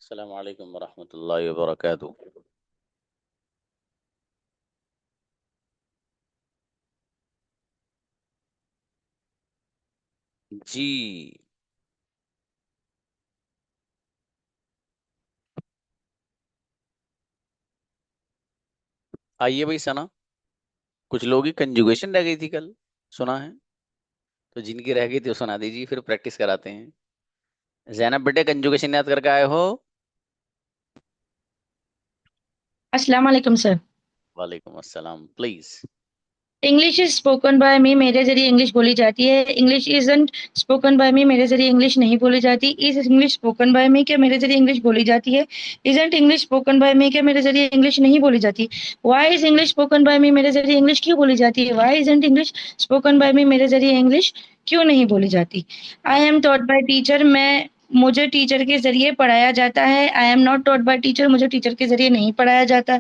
अस्सलाम वालेकुम वरहमतुल्लाहि वबरकातुह। जी, आइए भाई सना। कुछ लोगों की कंजुगेशन रह गई थी कल, सुना है। तो जिनकी रह गई थी वो सुना दीजिए, फिर प्रैक्टिस कराते हैं। जैनब बेटे, कंजुगेशन याद करके आए हो? अस्सलाम वालेकुम सर। वालेकुम अस्सलाम, please. English is spoken by me, मेरे जरिए इंग्लिश बोली जाती है। English isn't spoken by me, मेरे जरिए इंग्लिश नहीं बोली जाती। Is English spoken by me, क्या मेरे जरिए इंग्लिश बोली जाती है? Isn't English spoken by me, क्या मेरे जरिए इंग्लिश नहीं बोली जाती? Why is English spoken by me, मेरे जरिए इंग्लिश क्यों बोली जाती है? Why isn't English spoken by me, मेरे जरिए इंग्लिश क्यों नहीं बोली जाती? I am taught by teacher, मैं मुझे टीचर के जरिए पढ़ाया जाता है। I am not taught by teacher, मुझे टीचर के जरिए नहीं पढ़ाया जाता।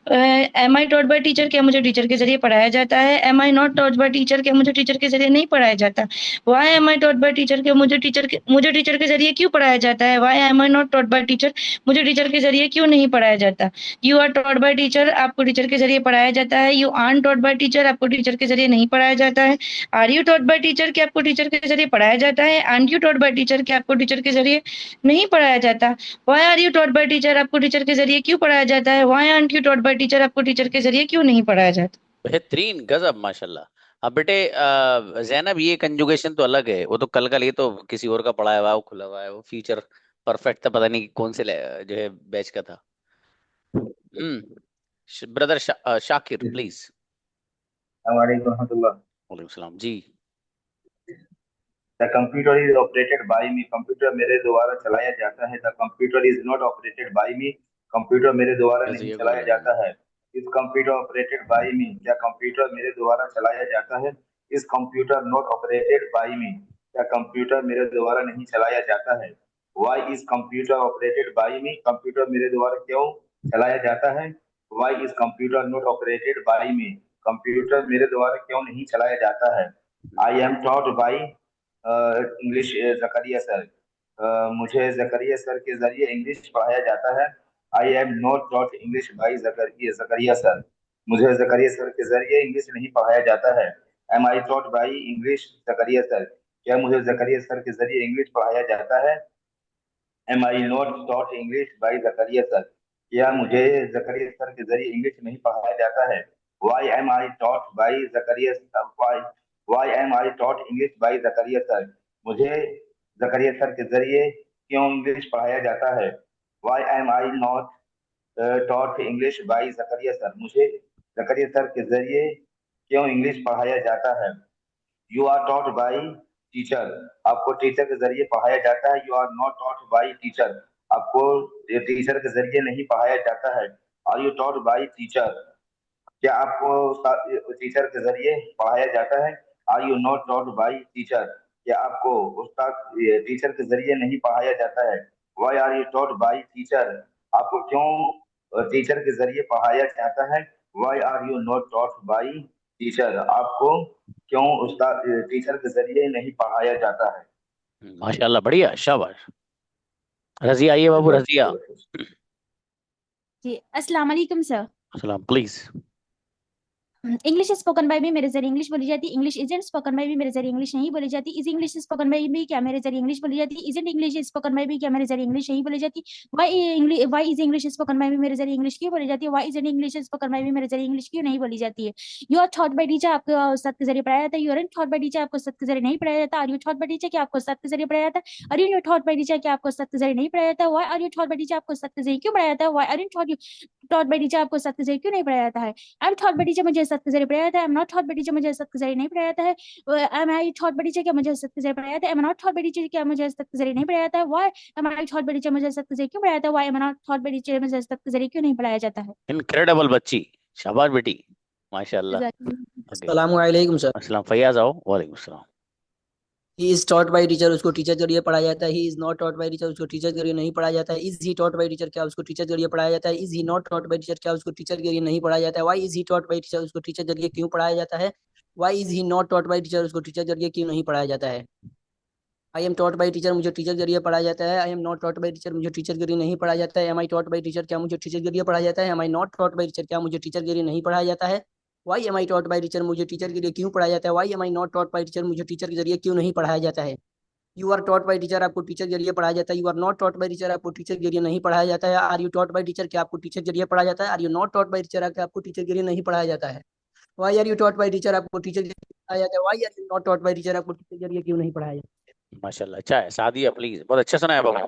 Am I taught by teacher, क्या मुझे टीचर के जरिए पढ़ाया जाता है? Am I not taught by teacher, क्या मुझे टीचर के जरिए नहीं पढ़ाया जाता? Why am I taught by teacher, क्या मुझे टीचर के जरिए क्यों पढ़ाया जाता है? Why am I not taught by teacher, मुझे टीचर के जरिए क्यों नहीं पढ़ाया जाता? You are taught by teacher, आपको टीचर के जरिए पढ़ाया जाता है। You are taught by teacher, आपको टीचर के जरिए नहीं पढ़ाया जाता है। Are you taught by teacher, क्या आपको टीचर के जरिए पढ़ाया जाता है? Aren't you taught by teacher, क्या आपको टीचर के जरिए नहीं पढ़ाया जाता? Why are you taught by teacher, आपको टीचर के जरिए क्यों पढ़ाया जाता है? Why aren't you taught by teacher, आपको टीचर के जरिए क्यों नहीं पढ़ाया जाता? बेहतरीन, गजब, माशाल्लाह। अब बेटे जैनब, ये कंजुगेशन तो अलग है, वो तो कल का, ये तो किसी और का पढ़ाया हुआ है, वो खुला हुआ है, वो फ्यूचर परफेक्ट था, पता नहीं कौन से जो है बैच का था। Brother Shakir, please. वालेकुम रहमतुल्लाह। वालेकुम सलाम जी। The computer is operated by me, computer मेरे द्वारा चलाया जाता है। The computer is not operated by me, computer मेरे द्वारा नहीं रजिया चलाया गुजरात में। जाता है। Is computer operated by me, क्या कंप्यूटर मेरे द्वारा चलाया जाता है? Is computer not operated by me, क्या कंप्यूटर मेरे द्वारा नहीं चलाया जाता है? Why is computer operated by me, computer मेरे द्वारा क्यों चलाया जाता है? Why is computer not operated by me, computer मेरे द्वारा क्यों नहीं चलाया जाता है? I am taught by English Zakaria sir, मुझे जकरिया सर के जरिए इंग्लिश पढ़ाया जाता है। I am not taught English by Zakaria sir, मुझे जकरिया सर के जरिए इंग्लिश नहीं पढ़ाया जाता है। Am I taught by English Zakaria sir, क्या मुझे जकरिया सर के जरिए इंग्लिश पढ़ाया जाता है? Am I not taught English by Zakaria sir, क्या मुझे जकरिया सर के जरिए इंग्लिश नहीं पढ़ाया जाता है? Why am I taught by Zakaria why why am I taught English by Zakaria sir, मुझे जकरिया सर के जरिए क्यों इंग्लिश पढ़ाया जाता है? Why am I not taught English by Zakaria sir, मुझे जकरिया सर के जरिए क्यों इंग्लिश पढ़ाया जाता है? You are taught by teacher, आपको टीचर के जरिए पढ़ाया जाता है। You are not taught by teacher, आपको टीचर के जरिए नहीं पढ़ाया जाता है। Are you taught by teacher, क्या आपको टीचर के जरिए पढ़ाया जाता है? Are you not taught by teacher, क्या आपको उस्ताद टीचर के जरिए नहीं पढ़ाया जाता है? Why are you taught by teacher, आपको क्यों टीचर के जरिए पढ़ाया जाता है? Why are you not taught by teacher, आपको क्यों उस्ताद टीचर के जरिए नहीं पढ़ाया जाता है? माशाल्लाह, बढ़िया, शाबाश। रजिया, आइए बाबू, रजिया। जी अस्सलाम वालेकुम सर। सलाम, please. English spoken by me, मेरे जरिए इंग्लिश बोली जाती। English isn't spoken by me, मेरे जरिए इंग्लिश नहीं बोली जाती। Is English spoken by me, क्या मेरे जरिए इंग्लिश बोली जाती? Isn't English spoken by me, क्या मेरे जरिए इंग्लिश नहीं बोली जाती? Why is English spoken by me, मेरे जरिए इंग्लिश क्यों बोली जाती है? Why is English spoken by me, मेरे जरिए इंग्लिश क्यों नहीं बोली जाती है? You are thought by teacher, आपको उस्ताद के जरिए पढ़ाया जाता है। You are thought by teacher, आपको उस्ताद के जरिए नहीं पढ़ाया जाता। Are you thought by teacher, क्या आपको उस्ताद के जरिए पढ़ाया जाता है? Are you thought by teacher, क्या आपको उस्ताद के जरिए नहीं पढ़ाया जाता? Why are you thought by teacher, आपको उस्ताद के जरिए क्यों पढ़ाया जाता है? Why are you taught by teacher, आपको उस्ताद के जरिए क्यों नहीं पढ़ाया जाता है? I am thought by teacher, मुझे उस्ताद के जरिए पढ़ाया जाता है। I am not thought by teacher, मुझे उस्ताद के जरिए नहीं पढ़ाया जाता है। Am I thought by teacher, क्या मुझे उस्ताद के जरिए पढ़ाया जाता है? Am not thought by teacher, क्या मुझे उस्ताद के जरिए नहीं पढ़ाया जाता है? Why am I thought by teacher, मुझे उस्ताद के जरिए क्यों पढ़ाया जाता है? Why M not thought by teacher, मुझे उस्ताद के जरिए क्यों नहीं पढ़ाया जाता है? इनक्रेडिबल बच्ची, शाबाश बेटी, माशाल्लाह। ओके, अस्सलामुअलैकुम सर। अस्सलाम, फैयाज आओ। वालेकुम सलाम। He is taught by teacher, उसको टीचर जरिए पढ़ाया जाता है। He is not taught by teacher, उसको टीचर जरिए नहीं पढ़ाया जाता है। Is he taught by teacher, क्या उसको टीचर जरिए पढ़ाया जाता है? Is he not taught by teacher, क्या उसको टीचर जरिए नहीं पढ़ाया जाता है? Why is he taught by teacher, उसको टीचर जरिए क्यों पढ़ाया जाता है? Why is he not taught by teacher, उसको टीचर जरिए क्यों नहीं पढ़ाया जाता है? I am taught by teacher, मुझे टीचर के जरिए पढ़ाया जाता है। I am not taught by teacher, मुझे टीचर के जरिए नहीं पढ़ाया जाता है। Am I taught by teacher, क्या मुझे टीचर के जरिए पढ़ाया जाता है। Am I not taught by teacher, क्या मुझे टीचर के जरिए नहीं पढ़ाया जाता है। Why am I taught by teacher, मुझे टीचर के जरिए क्यों पढ़ाया जाता है। Why am I not taught by teacher, मुझे टीचर के जरिए क्यों नहीं पढ़ाया जाता है। You are taught by teacher, आपको टीचर के जरिए पढ़ाया जाता है। You are not taught by teacher, आपको टीचर के जरिए नहीं पढ़ाया जाता है। Are you taught by teacher, क्या आपको टीचर के जरिए पढ़ाया जाता है। Are you not taught by teacher, क्या आपको टीचर के जरिए नहीं पढ़ाया जाता है। Why are you taught by teacher, आपको टीचर के जरिए पढ़ाया जाता है। Why are you not taught by teacher, आपको टीचर के जरिए क्यों नहीं पढ़ाया जाता माशाल्लाह, अच्छा है। सादिया प्लीज, बहुत अच्छा सुना है बाबा।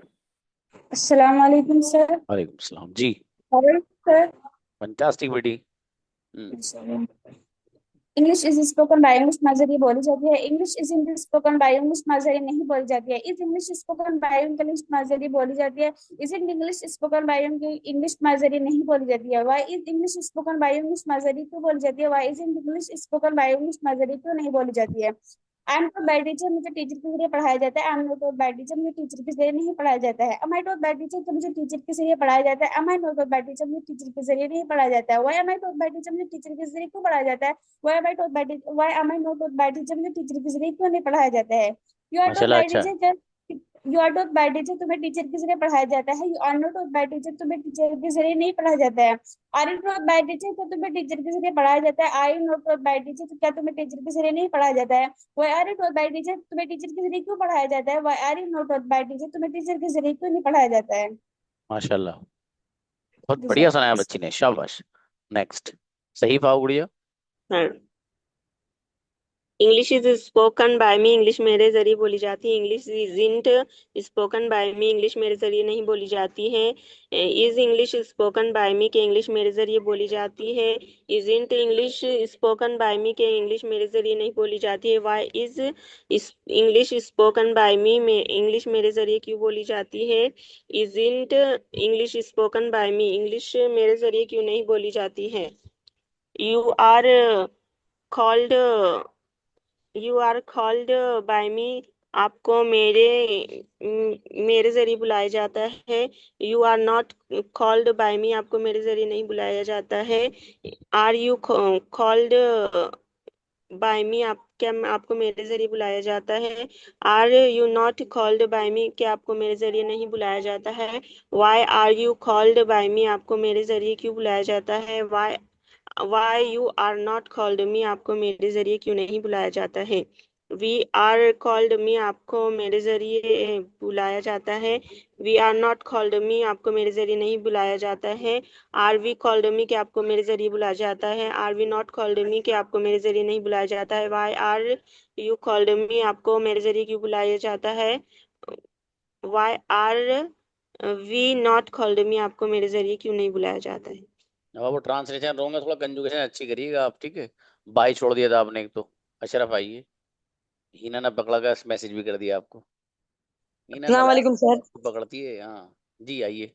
अस्सलाम वालेकुम सर। वालेकुम सलाम जी। Hello sir. फंटास्टिक बेटी। Hmm. English is spoken by English माजरी बोली जाती है। English is English spoken by English माजरी नहीं बोली जाती है। Is English spoken by English माजरी बोली जाती है। Isn't English spoken by English माजरी नहीं बोली जाती है। Why is English spoken by English माजरी क्यों बोली जाती है। Why is in English spoken by English माजरी क्यों नहीं बोली जाती है। I am taught by teacher, मुझे टीचर के जरिए पढ़ाया जाता है। I am not taught by teacher, मुझे टीचर के जरिए नहीं पढ़ाया जाता है। Am I taught by teacher, तो मुझे टीचर के जरिए पढ़ाया जाता है। Am I not taught by teacher, मुझे टीचर के जरिए नहीं पढ़ाया जाता है। Why am I taught by teacher, मुझे टीचर के जरिए क्यों पढ़ाया जाता है। Why am I taught by teacher? Why am I not taught by teacher? मुझे टीचर के जरिए क्यों नहीं पढ़ाया जाता है। You are taught माशाल्लाह, by अच्छा। teacher, you are taught by teacher, तुम्हें टीचर के जरिए पढ़ाया जाता है। You are not taught by teacher, तुम्हें टीचर के जरिए नहीं पढ़ाया जाता है। Are you taught by teacher, तो तुम्हें टीचर के जरिए पढ़ाया जाता है। Are you not taught by teacher, तो क्या तुम्हें टीचर के जरिए नहीं पढ़ाया जाता है। Why are you taught by teacher, तुम्हें टीचर के जरिए क्यों पढ़ाया जाता है। Why are you not taught by teacher, तुम्हें टीचर के जरिए क्यों नहीं पढ़ाया जाता है। माशाल्लाह, बहुत These बढ़िया are सुनाया बच्ची ने, शाबाश। नेक्स्ट। सही पाओ गुड़िया। हाँ, English is spoken by me, English मेरे जरिए बोली जाती है। English isn't spoken by me, English मेरे जरिए नहीं बोली जाती है। Is English spoken by me, के इंग्लिश मेरे जरिए बोली जाती है। Isn't English spoken by me, के इंग्लिश मेरे जरिए नहीं बोली जाती है। Why is English spoken by me, में इंग्लिश मेरे जरिए क्यों बोली जाती है। Isn't English spoken by me, English मेरे जरिए क्यों नहीं बोली जाती है। You are called you are called by me, आपको मेरे जरिए बुलाया जाता है। You are not called by me, आपको मेरे जरिए नहीं बुलाया जाता है। Are you called by me, आप क्या आपको मेरे जरिए बुलाया जाता है। Are you not called by me, क्या आपको मेरे जरिए नहीं बुलाया जाता है। Why are you called by me, आपको मेरे जरिए क्यों बुलाया जाता है। Why you are not called me, आपको मेरे जरिए क्यों नहीं बुलाया जाता है। वी आर कॉल्ड मी, आपको मेरे जरिए बुलाया जाता है। We are not called me, आपको मेरे जरिए नहीं बुलाया जाता है। आर वी कॉल्ड मी, कि आपको मेरे जरिए बुलाया जाता है। Are we not called me, कि आपको मेरे जरिए नहीं बुलाया जाता है। Why are you called me, आपको मेरे जरिए क्यों बुलाया जाता है। Why are we not called me, आपको मेरे जरिए क्यों नहीं बुलाया जाता है। अब वो ट्रांसलेशन रॉन्ग है, थोड़ा कंजुगेशन अच्छी करिएगा आप, ठीक है। बाई छोड़ दिया था आपने एक तो। अशरफ आइए। हीना ने पकड़ा का मैसेज भी कर दिया आपको। हीना अस्सलाम नलायक वालेकुम सर। पकड़ती है, हाँ। जी आइए।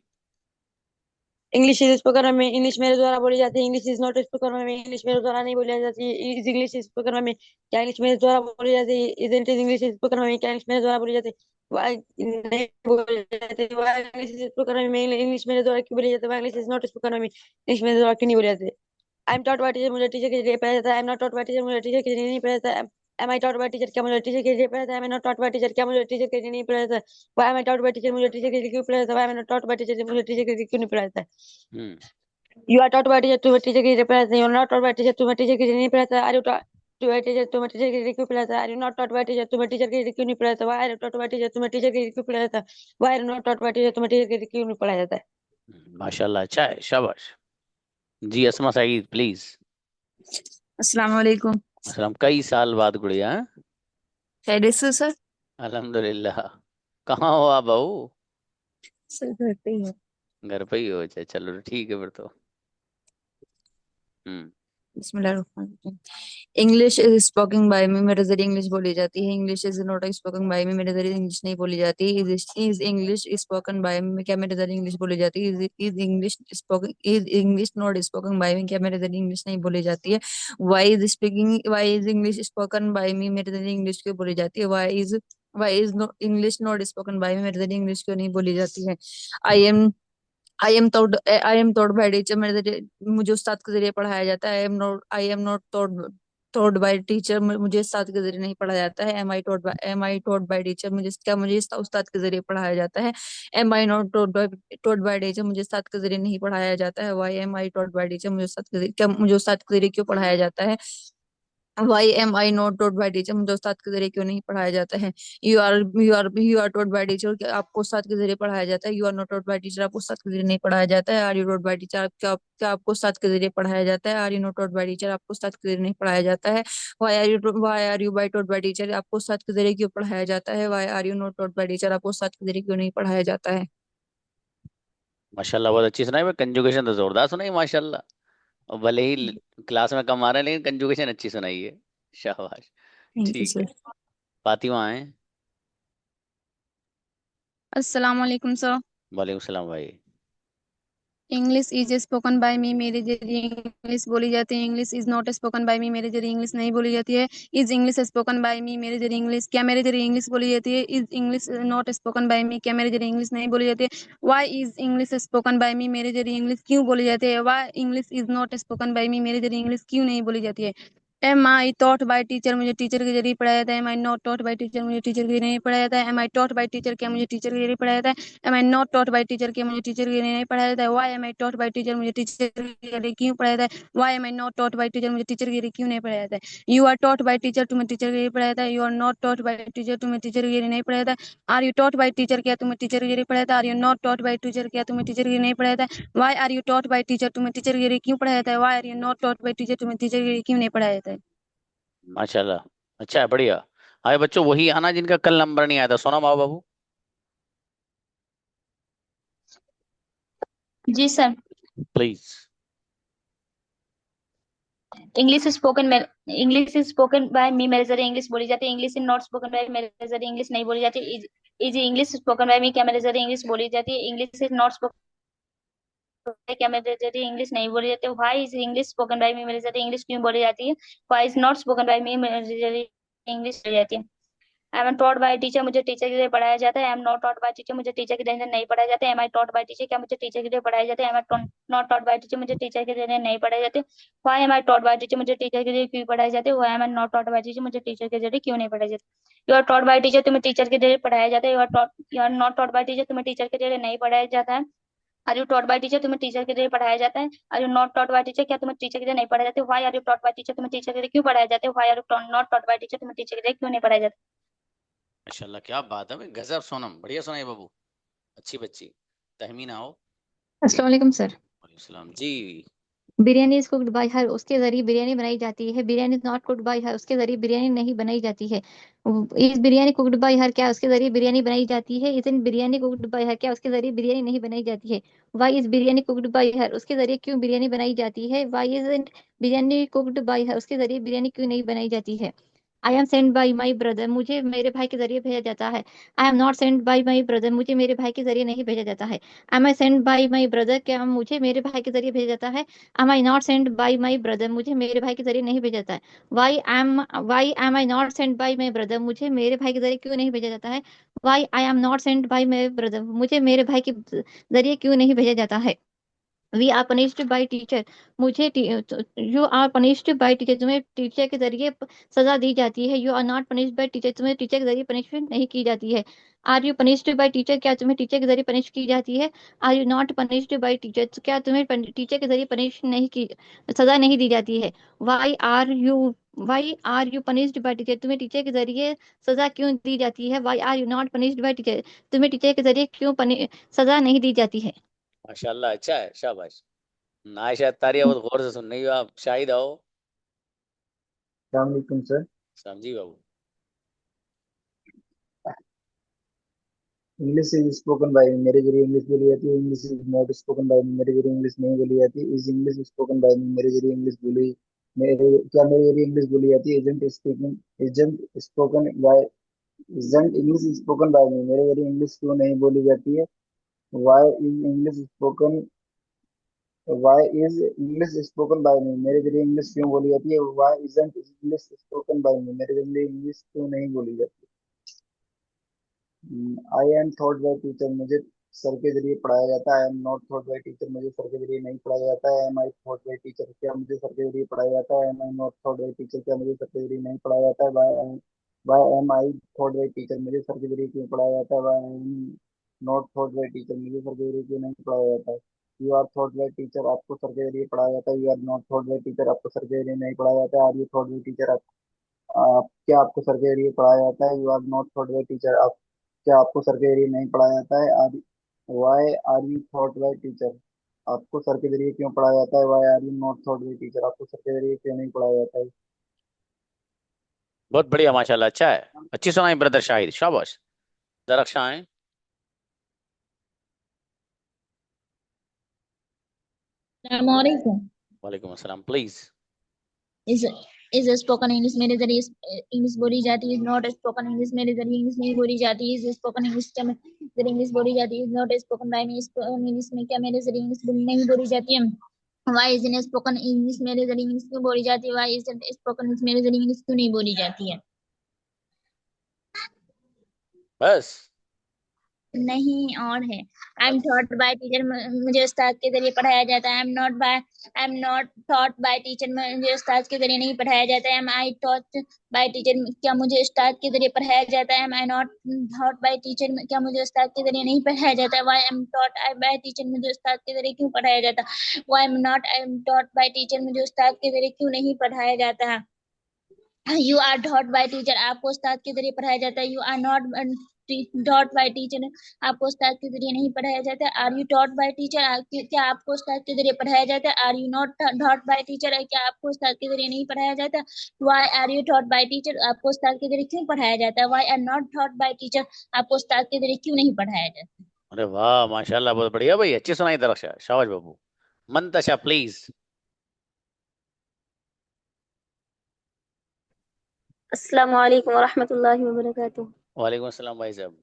इंग्लिश इज स्पोकन में इंग्लिश मेरे द्वारा बोली जाती है। इंग्लिश इज नॉट स्पोकन में इंग्लिश मेरे द्वारा नहीं बोली जाती है। इज इंग्लिश स्पोकन में, क्या इंग्लिश मेरे द्वारा बोली जाती है। इजंट इंग्लिश स्पोकन में, क्या इंग्लिश मेरे द्वारा बोली जाती है। वाई नहीं बोली जाती है। वाई इंग्लिश स्पोकन में इंग्लिश मेरे द्वारा क्यों बोली जाती है। Why English is not spoken में इंग्लिश मेरे द्वारा क्यों नहीं बोली जाती है। I am taught by teacher, मुझे टीचर के जरिए पढ़ाया जाता है। I am not taught by teacher, मुझे टीचर के जरिए नहीं पढ़ाया जाता है। Am I taught by teacher, क्या मुझे टीचर के जरिए पढ़ाया जाता है। Am I not taught by teacher, क्या मुझे टीचर के जरिए नहीं पढ़ाया जाता है। Why am I taught by teacher, मुझे टीचर के जरिए क्यों पढ़ाया जाता है। Why am I not taught by teacher, मुझे टीचर के जरिए क्यों नहीं पढ़ाया जाता है। हम्म। You are taught by teacher, तुम्हें टीचर के जरिए पढ़ाते हैं। You are not taught by teacher, तुम्हें टीचर के जरिए नहीं पढ़ाता। Are you taught by teacher, तुम्हें टीचर के जरिए क्यों पढ़ाता। Are you not taught by teacher, तुम्हें टीचर के जरिए क्यों नहीं पढ़ाता। Why are you taught by teacher, तुम्हें टीचर के जरिए क्यों पढ़ाता। Why are you not taught by teacher, तुम्हें टीचर के जरिए क्यों नहीं पढ़ाया जाता है। माशाल्लाह, अच्छा है, शाबाश। जी असमा सईद प्लीज। अस्सलाम वालेकुम। असलम, कई साल बाद गुड़िया, हैं? खैरियत से सर? अल्हम्दुलिल्लाह। कहाँ हो आप बहू। सर घर पे ही हूँ। घर पे ही हो, अच्छा चलो ठीक है फिर तो। हम्म। बिस्मिल्लाहिर्रहमानिर्रहीम। English is spoken by me, मेरे जरिए इंग्लिश बोली जाती है। English is not spoken by me, मेरे जरिए इंग्लिश नहीं बोली जाती। Is English spoken by me, क्या मेरे जरिए इंग्लिश बोली जाती है। Is English not spoken by me, क्या मेरे जरिए इंग्लिश नहीं बोली जाती है। Why is English spoken by me, मेरे जरिए इंग्लिश क्यों बोली जाती है। Why is English not spoken by me, मेरे जरिए इंग्लिश क्यों नहीं बोली जाती है। I am I am taught by teacher, मेरे जरिए मुझे उस्ताद के जरिए पढ़ाया जाता है। I am not taught taught by teacher, मुझे उस्ताद के जरिए नहीं पढ़ाया जाता है। Am I taught by teacher, मुझे उस्ताद के जरिए पढ़ाया जाता है। Am I not taught by teacher, मुझे उस्ताद के जरिए नहीं पढ़ाया जाता है। Why am I taught by teacher, मुझे उस्ताद के जरिए क्यों पढ़ाया जाता है। Why am I not taught by teacher, मुझे उस्ताद के जरिए क्यों नहीं पढ़ाया जाता है। You are taught by teacher, आपको उस्ताद के जरिए पढ़ाया जाता है। You are not taught by teacher, आपको उस्ताद के जरिए नहीं पढ़ाया जाता है। Are you taught by teacher, क्या आपको उस्ताद के जरिए पढ़ाया जाता है। Are you not taught by teacher, आपको उस्ताद के जरिए नहीं पढ़ाया जाता है। Why are you by taught by teacher, आपको उस्ताद के जरिए क्यों पढ़ाया जाता है। Why are you not taught by teacher, आपको उस्ताद के जरिए क्यों नहीं पढ़ाया जाता है। माशाल्लाह बहुत अच्छी सुनाई। मैं कंजुगेशन तो जोरदार सुनाई माशाल्लाह। और भले ही क्लास में कम आ रहा है लेकिन कंजुगेशन अच्छी सुनाई है। शाबाश। थैंक यू ठीक सर। है। फातिमा आए। अस्सलाम वालेकुम सर। वालेकुम सलाम भाई। English is spoken by me, मेरे जरिए इंग्लिश बोली जाती है। English is not spoken by me, मेरे जरिए इंग्लिश नहीं बोली जाती है। Is English spoken by me, मेरे जरिए इंग्लिश, क्या मेरे जरिए इंग्लिश बोली जाती है। Is English not spoken by me, क्या मेरे जरिए इंग्लिश नहीं बोली जाती है। Why is English spoken by me, मेरे जरिए इंग्लिश क्यों बोली जाती है। Why English is not spoken by me, मेरे जरिए इंग्लिश क्यों नहीं बोली जाती है। Am I taught by teacher, मुझे टीचर के जरिए पढ़ाया जाता है। Am I not taught by teacher, मुझे टीचर के जरिए नहीं पढ़ाया जाता है। Am I taught by teacher, क्या मुझे टीचर के जरिए पढ़ाया जाता है। Am I not taught by teacher, क्या मुझे टीचर के जरिए नहीं पढ़ाया जाता है। Why am I taught by teacher, मुझे टीचर के जरिए क्यों पढ़ाया जाता है। Why am I not taught by teacher, मुझे टीचर के जरिए क्यों नहीं पढ़ाया जाता है। You are taught by teacher, तुम्हें टीचर के जरिए पढ़ाया जाता है। You are not taught by teacher, तुम्हें टीचर के जरिए नहीं पढ़ाया जाता है। Are you taught by teacher, क्या तुम्हें टीचर के जरिए पढ़ाया जाता है। Are you not taught by teacher, क्या तुम्हें टीचर के जरिए नहीं पढ़ाया जाता है। Why are you taught by teacher, तुम्हें टीचर के जरिए क्यों पढ़ाया जाता है। Why are you not taught by teacher, तुम्हें टीचर के जरिए क्यों नहीं पढ़ाया जाता है। माशाल्लाह। अच्छा है, बढ़िया। आए बच्चों वही आना जिनका कल नंबर नहीं आया था। सोना माओ बाबू जी sir. Please. English is spoken by me, मेरे जरिए इंग्लिश बोली जाती है। English is not spoken by, मेरे जरिए इंग्लिश नहीं बोली जाती। Is English spoken by me, क्या मेरे जरिए इंग्लिश बोली जाती है। इंग्लिश इज नॉट स्पोकन, क्या मेरे जरिए इंग्लिश नहीं बोली जाती। Why is English spoken by me, मेरे जरिए इंग्लिश क्यों बोली जाती है। Why is not spoken by me, मेरे जरिए इंग्लिश बोली जाती है। I am taught by teacher, मुझे टीचर के लिए पढ़ाया जाता है। I am not taught by teacher, मुझे टीचर के लिए नहीं पढ़ाया जाता है। Am I taught by teacher, क्या मुझे टीचर के लिए पढ़ाया जाता है। Am I not taught by teacher, मुझे टीचर के लिए नहीं पढ़ाए जाते। Why am I taught by teacher, मुझे टीचर के लिए क्यों पढ़ाए जाते हैं। Why am I not taught by teacher, मुझे टीचर के जरिए क्यों नहीं पढ़ाए जाते। You are taught by teacher, तुम्हें टीचर के जरिए पढ़ाया जाता है। You are not taught by teacher, तुम्हें टीचर के जरिए नहीं पढ़ाया जाता है। Are you taught by teacher, तुम्हें टीचर के जरिए पढ़ाया जाता है। Are you not taught by teacher, क्या तुम्हें टीचर के जरिए नहीं पढ़ाया जाते। Why are you taught by teacher, तुम्हें टीचर के जरिए क्यों पढ़ाया जाता है। Why are you not taught by teacher, तुम्हें टीचर के जरिए क्यों नहीं पढ़ाया जाता। माशाल्लाह क्या बात है भाई, गजब। सोनम बढ़िया सुनाई बाबू, अच्छी बच्ची। तहमीन आओ। अस्सलाम वालेकुम सर। वालेकुम सलाम जी। Biryani is cooked by her, उसके जरिए बिरयानी बनाई जाती है। Biryani is not cooked by her, उसके जरिए बिरयानी नहीं बनाई जाती है। Is biryani cooked by her, क्या उसके जरिए बिरयानी बनाई जाती है। Isn't biryani cooked by her, क्या उसके जरिए बिरयानी नहीं बनाई जाती है। Why is biryani cooked by her, उसके जरिए क्यों बिरयानी बनाई जाती है। Why is in biryani cooked by her, उसके जरिए बिरयानी क्यों नहीं बनाई जाती है। I am send by my brother, मुझे मेरे भाई के जरिए भेजा जाता है। I am not send by my brother, मुझे मेरे भाई के जरिए नहीं भेजा जाता है। Am I send by my brother, क्या मुझे मेरे भाई के जरिए भेजा जाता है। Am I not send by my brother, मुझे मेरे भाई के जरिए नहीं भेजा जाता है। Why am I not send by my brother, मुझे मेरे भाई के जरिए क्यों नहीं भेजा जाता है। Why I am not send by my brother, मुझे मेरे भाई के जरिए क्यों नहीं भेजा जाता है। We are punished by teacher, मुझे you are punished by teacher, तुम्हें टीचर के जरिए सजा दी जाती है। You are not punished by teacher, तुम्हें टीचर के जरिए पनिशमेंट नहीं की जाती है। Are you punished by teacher, क्या तुम्हें टीचर के जरिए पनिश की जाती है। Are you not punished by teacher, क्या तुम्हें टीचर के जरिए पनिश नहीं की, सजा नहीं दी जाती है। Why are you punished by teacher, तुम्हें टीचर के जरिए सजा क्यों दी जाती है। Why are you not punished by teacher, तुम्हें टीचर के जरिए क्यों सजा नहीं दी जाती है। माशाल्लाह अच्छा है, शाबाश। आयशा तारिया बहुत गौर से सुन रही हो आप। शाहिद आओ। अस्सलाम वालेकुम सर। समझी बाबू। English is spoken by me, मेरे जरिए इंग्लिश बोली जाती है। English is not spoken by me, मेरे जरिए इंग्लिश नहीं बोली जाती। Is English spoken by me, मेरे जरिए इंग्लिश बोली, मेरे क्या मेरे जरिए इंग्लिश बोली जाती है। Isn't spoken by isn't English spoken by me, मेरे जरिए इंग्लिश क्यों नहीं बोली जाती है। Why is English spoken why is English spoken by me, मेरे जरिए इंग्लिश क्यों बोली जाती है। Why isn't English spoken by me, मेरे जरिए इंग्लिश क्यों नहीं बोली जाती। I am thought by teacher, मुझे सर के जरिए पढ़ाया जाता है। I am not thought by teacher, मुझे सर के जरिए नहीं पढ़ाया जाता है। Am I thought by teacher, क्या मुझे सर के जरिए पढ़ाया जाता है। Am I not thought by teacher, क्या मुझे सर के जरिए नहीं पढ़ाया जाता है। Why am I thought by teacher, मुझे सर के जरिए क्यों पढ़ाया जाता है। Why am not thought by teacher, मुझे सर के जरिए क्यों नहीं पढ़ाया जाता है। You are thought by teacher, आपको सर के जरिए पढ़ाया जाता है। You are not thought by teacher, आपको सर के जरिए नहीं पढ़ाया जाता है। Are you thought by teacher, क्या आपको सर के जरिए पढ़ाया जाता है। You are not thought by teacher, आप क्या आपको सर के जरिए नहीं पढ़ाया जाता है। Why are you thought by teacher, आपको सर के जरिए क्यों पढ़ाया जाता है। Why are you not thought by teacher, आपको सर के जरिए क्यों नहीं पढ़ाया जाता है। बहुत बढ़िया माशाल्लाह, अच्छा है। अच्छी सुनाई ब्रदर शाहिद, शाबाश। जरा शाएं। अस्सलामुअलैकुम। वालेकुम अस्सलाम, प्लीज। इस इस स्पोकन इंग्लिश मेरे जरिए इंग्लिश बोली जाती है। इज नॉट स्पोकन इंग्लिश मेरे जरिए इंग्लिश नहीं बोली जाती है। इज स्पोकन इंग्लिश क्या मेरे जरिए इंग्लिश बोली जाती है। Is not spoken by me spoken English में क्या मेरे जरिए इंग्लिश नहीं बोली जाती है। Why is in spoken English मेरे जरिए इंग्लिश क्यों बोली जाती है। वाई इज स्पोकन इंग्लिश मेरे जरिए इंग्लिश क्यों नहीं बोली जाती है। बस। नहीं और है। I am thought by teacher, मुझे उस्ताद के जरिए पढ़ाया जाता है। I am not thought by teacher, मुझे उस्ताद के जरिए नहीं पढ़ाया जाता है। Am I taught by teacher, क्या मुझे उस्ताद के जरिए पढ़ाया जाता है। Am I not thought by teacher, क्या मुझे उस्ताद के जरिए नहीं पढ़ाया जाता है। Why am taught by teacher, मुझे उस्ताद के जरिए क्यों पढ़ाया जाता है। Why I am taught by teacher, मुझे उस्ताद के जरिए क्यों नहीं पढ़ाया जाता है। You are taught by teacher, आपको उस्ताद के जरिए पढ़ाया जाता है। You are not taught by teacher, आपको उस्ताद के जरिए नहीं पढ़ाया जाता है। Are you taught by teacher, क्या आपको उस्ताद के जरिए पढ़ाया जाता है। Are you not taught by teacher, क्या आपको उस्ताद के जरिए नहीं पढ़ाया जाता है। Why are you taught by teacher, आपको उस्ताद के जरिए क्यों पढ़ाया जाता है। Why are not taught by teacher, आपको उस्ताद के जरिए क्यों नहीं पढ़ाया जाता। अरे वाह माशाल्लाह, बहुत बढ़िया भाई, अच्छी सुनाई दरक्षा, शाबाश बाबू। मंतशा प्लीज। अस्सलाम वालेकुम वरहमतुल्लाहि वबरकातुह। वालेकुम अस्सलाम भाई साहब।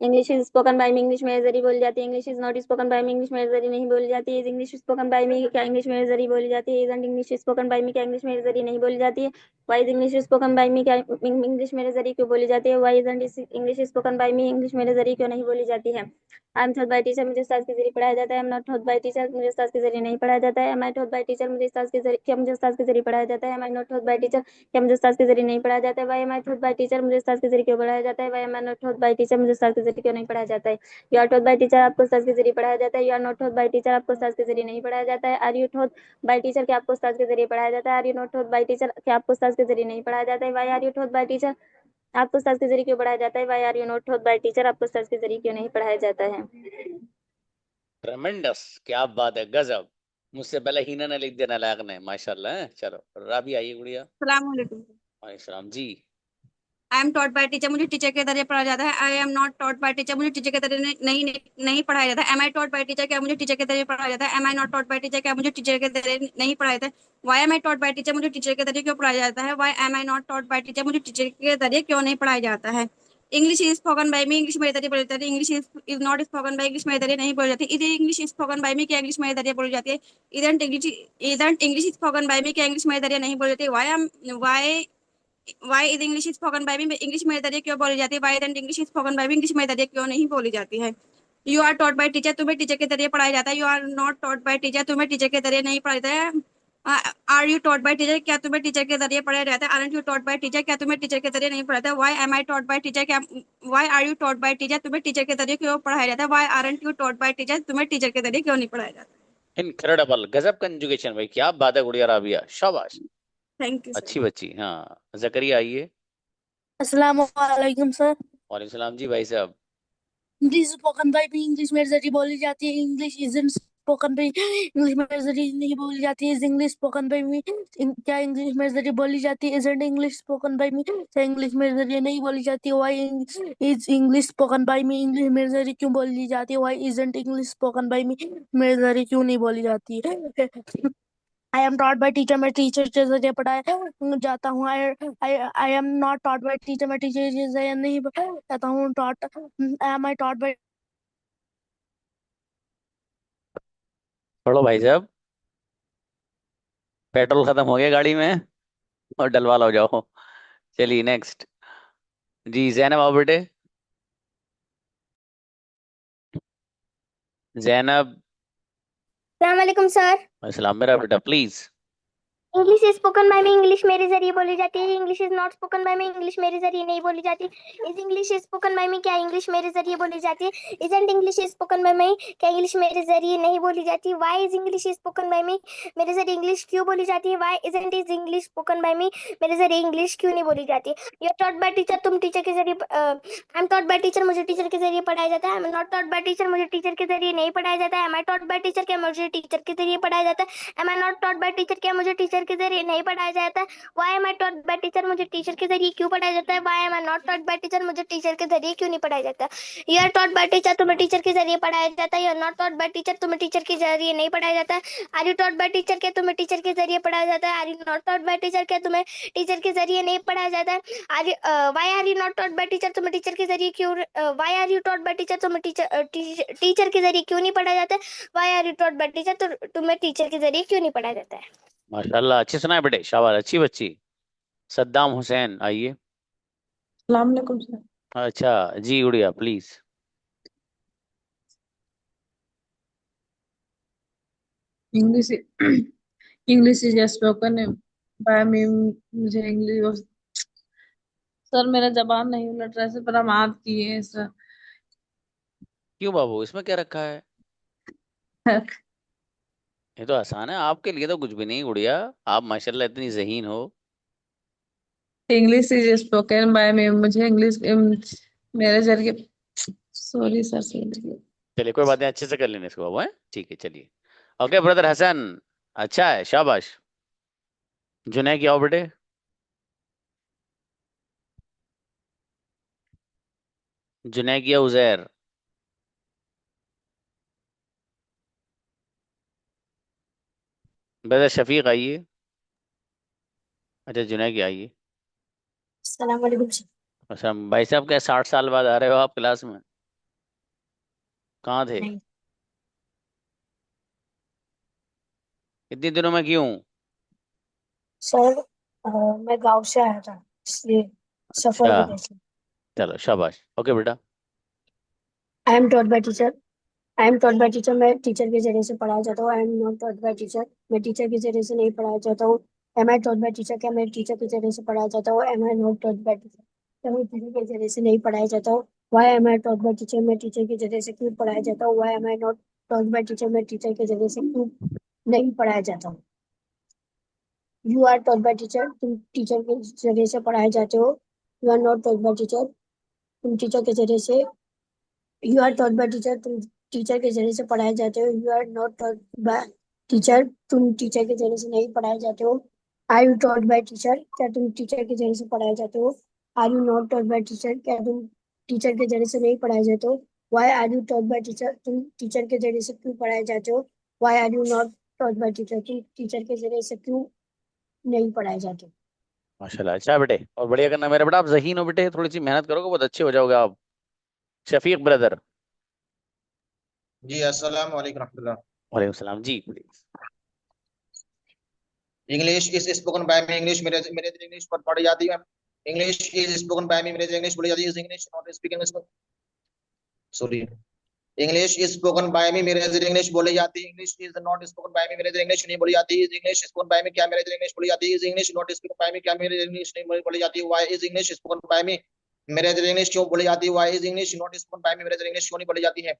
English is spoken by me, English मेरे जरिए बोली जाती है। English is not spoken by me, English मेरे जरिए नहीं बोली जाती है। Is English spoken by me, क्या इंग्लिश मेरे जरिए बोली जाती है। Isn't English spoken by me, क्या इंग्लिश मेरे जरिए नहीं बोली जाती है। Why is English spoken by me, क्या इंग्लिश मेरे जरिए क्यों बोली जाती है। Why isn't English spoken by me, English मेरे जरिए क्यों नहीं बोली जाती है। I am thought by teacher, मुझे उस्ताद के जरिए पढ़ाया जाता है। I am not thought by teacher, मुझे उस्ताद के जरिए नहीं पढ़ाया जाता है। Am I thought by teacher, मुझे उस्ताद के जरिए क्या मुझे उस्ताद के जरिए पढ़ाया जाता है। Am I not thought by teacher, क्या मुझे उस्ताद के जरिए नहीं पढ़ाया जाता है। Why am I thought by teacher, मुझे उस्ताद के जरिए क्यों पढ़ाया जाता है। Why am I not thought by teacher, मुझे उस्ताद के जरिए क्यों नहीं पढ़ाया जाता है। You are taught by teacher, आपको उस्ताद के जरिए पढ़ाया जाता है। You are not taught by teacher, आपको उस्ताद के जरिए नहीं पढ़ाया जाता है। Are you taught by teacher, क्या आपको उस्ताद के जरिए पढ़ाया जाता है। Are you not taught by teacher, क्या आपको उस्ताद के जरिए नहीं पढ़ाया जाता है। Why are you taught by teacher, आपको उस्ताद के जरिए क्यों पढ़ाया जाता है। Why are you not taught by teacher, आपको उस्ताद के जरिए क्यों नहीं पढ़ाया जाता है। ट्रेमेंडस, क्या बात है, गजब। मुझसे पहले हीना ने लिख देना लायक ने, माशाल्लाह है। चलो राबी आइए गुड़िया। अस्सलाम वालेकुम। वालेकुम सलाम जी। I am taught by teacher, मुझे टीचर के जरिए पढ़ाया जाता है। I am not taught by teacher, मुझे टीचर के जरिए नहीं पढ़ाया जाता है। Am I taught by teacher, क्या मुझे टीचर के जरिए पढ़ाया जाता है। Am I not taught by teacher, क्या मुझे टीचर के जरिए नहीं पढ़ाया जाता है। Why am I taught by teacher, मुझे टीचर के जरिए क्यों पढ़ाया जाता है। Why am I not taught by teacher, मुझे टीचर के जरिए क्यों नहीं पढ़ाया जाता है। English is spoken by me, English मेरे जरिए बोली जाती है। English is not spoken by, English मेरे जरिए नहीं बोली जाती। Is English spoken by me, क्या इंग्लिश मेरे जरिए बोली जाती है। Isn't English spoken by me, क्या इंग्लिश मेरे जरिए नहीं बोली जाती। Why is English spoken by me, English मेरे जरिए क्यों बोली जाती है। Why isn't English spoken by me, English मेरे जरिए क्यों नहीं बोली जाती है। You are taught by teacher, तुम्हें टीचर के जरिए पढ़ाया जाता है। You are not taught by teacher, तुम्हें टीचर के जरिए नहीं पढ़ाया जाता है। Are you taught by teacher, क्या तुम्हें टीचर के जरिए पढ़ाया जाता है। Are you taught by teacher, क्या तुम्हें टीचर के जरिए नहीं पढ़ाता है। Why am I taught by teacher, क्या why are you taught by teacher, तुम्हें टीचर के जरिए क्यों पढ़ाया जाता है। Why are you taught by teacher, तुम्हें टीचर के जरिए क्यों नहीं पढ़ाया जाता। इनक्रेडिबल, गजब कंजुगेशन भाई, क्या बात है गुड़िया राबिया, शाबाश। Thank you sir. अच्छी बच्ची, हाँ जकरिया आइए। अस्सलाम वालेकुम सर। वालेकुम सलाम जी भाई साहब। English spoken by me, English मेरे जरिए बोली जाती है। English isn't spoken by, English मेरे जरिए नहीं बोली जाती है। Is English spoken by me, क्या इंग्लिश मेरे जरिए बोली जाती है। Isn't English spoken by me, क्या इंग्लिश मेरे जरिए नहीं बोली जाती है। Why is English spoken by me, English मेरे जरिए क्यों बोली जाती है। Why isn't English spoken by me, मेरे जरिए क्यों नहीं बोली जाती है। I am taught by teacher, मैं टीचर के जरिए पढ़ाया जाता हूँ। I am not taught by teacher, मैं टीचर के जरिए नहीं पढ़ाया जाता हूँ। Taught am I taught by, पढ़ो भाई साहब, पेट्रोल खत्म हो गया गाड़ी में और डलवा लो जाओ। चलिए नेक्स्ट जी, जैनब आओ बेटे। जैनब। अस्सलाम वालेकुम सर। अस्सलाम मेरा बेटा please. English is spoken by me, English मेरे जरिए बोली जाती है। English is not spoken by me, English मेरे जरिए नहीं बोली जाती। Is English is spoken by me, क्या इंग्लिश मेरे जरिए बोली जाती है। Isn't English is spoken by me, क्या इंग्लिश मेरे जरिए नहीं बोली जाती। Why is English is spoken by me, मेरे जरिए इंग्लिश क्यों बोली जाती है। Why isn't is English spoken by me, मेरे जरिए इंग्लिश क्यों नहीं बोली जाती। You are taught by teacher, तुम टीचर के जरिए। I am taught by teacher, मुझे टीचर के जरिए पढ़ाया जाता है। I am not taught by teacher, मुझे टीचर के जरिए नहीं पढ़ाया जाता है। Am I taught by teacher, क्या मुझे टीचर के जरिए पढ़ाया जाता है। Am I not taught by teacher, क्या मुझे टीचर के जरिए नहीं पढ़ाया जाता है। Why am I taught by teacher, मुझे टीचर के जरिए क्यों पढ़ाया जाता है। Why am I not taught by teacher, मुझे टीचर के जरिए क्यों नहीं पढ़ाया जाता। You are taught by teacher, तुम्हें टीचर के जरिए पढ़ाया जाता है। You are not taught by teacher, तुम्हें टीचर के जरिए नहीं पढ़ाया जाता है। Are you taught by teacher, क्या तुम्हें टीचर के जरिए पढ़ाया जाता है। Are you not taught by teacher, क्या तुम्हें टीचर के जरिए नहीं पढ़ाया जाता है। Are you why are you not taught by teacher, तुम्हें टीचर के जरिए क्यों। Why are you taught by teacher, तुम्हें टीचर के जरिए क्यों नहीं पढ़ाया जाता है। Why are you taught by teacher, तो तुम्हें टीचर के जरिए क्यों नहीं पढ़ाया जाता है। माशाल्लाह अच्छी सुना है बेटे, शाबाश, अच्छी बच्ची। सद्दाम हुसैन आइए। सलाम अलैकुम सर। अच्छा जी गुड़िया please. English English is spoken by me, मुझे इंग्लिश सर मेरा जबान नहीं उलट रहा है सर, पर हम आप किए हैं सर। क्यों बाबू, इसमें क्या रखा है। ये तो आसान है, आपके लिए तो कुछ भी नहीं गुड़िया। आप माशाल्लाह इतनी ज़हीन हो। English is spoken by me, मुझे इंग्लिश मेरे जरिए। Sorry sir, sorry. चलिए कोई बात नहीं, अच्छे से कर लेने इसको बाबू, है ठीक है। चलिए ओके ब्रदर हसन, अच्छा है, शाबाश। जुनैद क्या हो बेटे। जुनैद या उजैर। ब्रदर शफीक आइए। अच्छा जुनैद की आइए। अस्सलाम वालेकुम सर। अच्छा भाई साहब, क्या 60 साल बाद आ रहे हो आप क्लास में, कहाँ थे नहीं इतने दिनों में क्यों। सर, मैं गांव से आया था, इसलिए सफर अच्छा वजह से। चलो शाबाश, ओके बेटा। I am taught by teacher. I am taught by teacher, मैं टीचर के जरिए से पढ़ाया जाता हूँ। I am not taught by teacher, मैं टीचर के जरिए से नहीं पढ़ाया जाता हूँ। Am I taught by teacher, क्या मैं टीचर के जरिए से पढ़ाया जाता हूँ। Am I not taught by teacher, क्या मैं टीचर के जरिए से नहीं पढ़ाया जाता हूँ। Why am I taught by teacher, मैं टीचर के जरिए से क्यों पढ़ाया जाता हूँ। Why am I not taught by teacher, मैं टीचर के जरिए से क्यों नहीं पढ़ाया जाता हूँ। You are taught by teacher, तुम टीचर के जरिए से पढ़ाए जाते हो। You are not taught by teacher, तुम टीचर के जरिए से। You are taught by teacher, तुम टीचर के जरिए से पढ़ाए जाते हो। You are not taught by teacher, तुम टीचर के जरिए से नहीं पढ़ाए जाते हो। Are you taught by teacher, क्या तुम टीचर के जरिए से पढ़ाए जाते हो। Are you not taught by teacher, क्या तुम टीचर के जरिए से नहीं पढ़ाए जाते हो। Why are you taught by teacher, तुम टीचर के जरिए से क्यों पढ़ाए जाते हो। Why are you not taught by teacher, तुम टीचर के जरिए से क्यों नहीं पढ़ाए जाते। माशाल्लाह अच्छा है बेटे, और बढ़िया करना मेरा बेटा, आप ज़हीन हो बेटे, थोड़ी सी मेहनत करोगे बहुत अच्छे हो जाओगे आप। शफीक ब्रदर। जी अस्सलाम वालेकुम रहमतुल्लाह। वालेकुम सलाम जी please. English is spoken by me, English मेरे मेरे इंग्लिश पर पढ़ी जाती है। English is spoken by me, मेरे इंग्लिश बोली जाती है। English not speaking, sorry. English is spoken by me, मेरे इंग्लिश बोली जाती है। English is not spoken by me, मेरे इंग्लिश नहीं बोली जाती। Is English spoken by me, क्या मेरे इंग्लिश बोली जाती है। Is English not spoken by me, क्या मेरे इंग्लिश नहीं बोली जाती। Why is English spoken by me, मेरे इंग्लिश क्यों बोली जाती है। Why is English not spoken by me, मेरे इंग्लिश क्यों नहीं बोली जाती है।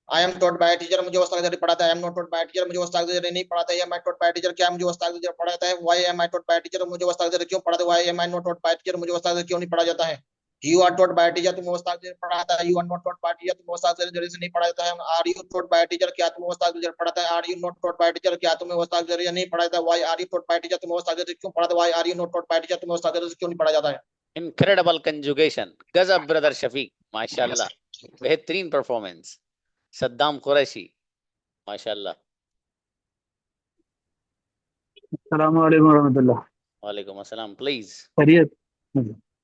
I am taught by teacher, मुझे उस्ताद के जरिए पढ़ाता है। I am not taught by teacher, मुझे उस्ताद के जरिए नहीं पढ़ाता है। Am I taught by teacher, क्या मुझे उस्ताद के जरिए पढ़ाता है। Why am I taught by teacher, मुझे उस्ताद के जरिए क्यों पढ़ाता है। Why am I not taught by teacher, मुझे उस्ताद के जरिए क्यों नहीं पढ़ाया जाता है। You are taught by teacher, तुम्हें उस्ताद के जरिए पढ़ाता है। You are not taught by teacher, तुम्हें उस्ताद के जरिए से नहीं पढ़ाया जाता है। Are you taught by teacher, क्या तुम्हें उस्ताद के जरिए पढ़ाता है। Are you not taught by teacher, क्या तुम्हें उस्ताद के जरिए नहीं पढ़ाता है। Why are you taught by teacher, तुम्हें उस्ताद के जरिए क्यों पढ़ाता है। Why are you not taught by teacher, तुम्हें उस्ताद के जरिए क्यों नहीं पढ़ाया जाता है। इनक्रेडिबल कंजुगेशन, गजब ब्रदर शफीक, माशाल्लाह, बेहतरीन परफॉर्मेंस। सद्दाम कुरैशी, माशाल्लाह। अस्सलाम वालेकुम रहमतुल्लाह। वालेकुम अस्सलाम प्लीज। खैरियत।